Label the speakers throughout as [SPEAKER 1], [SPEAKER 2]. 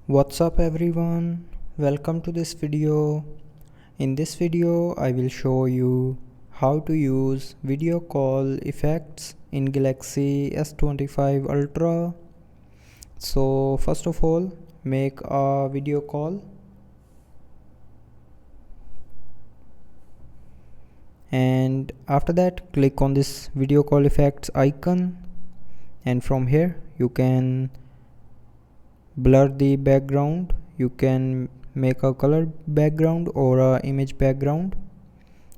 [SPEAKER 1] What's up everyone, welcome to this video. In this video I will show you how to use video call effects in Galaxy S25 Ultra. So first of all, make a video call and after that click on this video call effects icon, and from here you can blur the background. You can make a color background or a image background.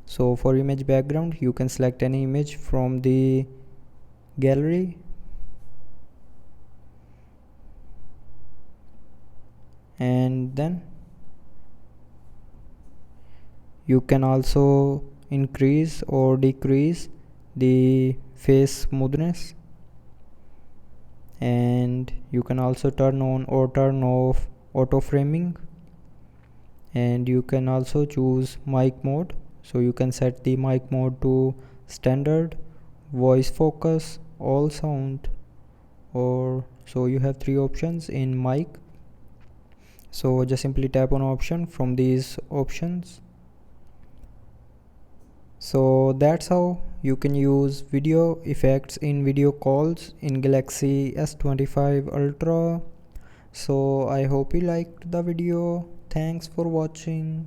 [SPEAKER 1] So for image background you can select any image from the gallery and then you can also increase or decrease the face smoothness, and you can also turn on or turn off auto framing, and you can also choose mic mode. So you can set the mic mode to standard, voice focus, all sound, or so you have three options in mic. So just simply tap on option from these options. So that's how you can use video effects in video calls in Galaxy S25 Ultra. So I hope you liked the video. Thanks for watching.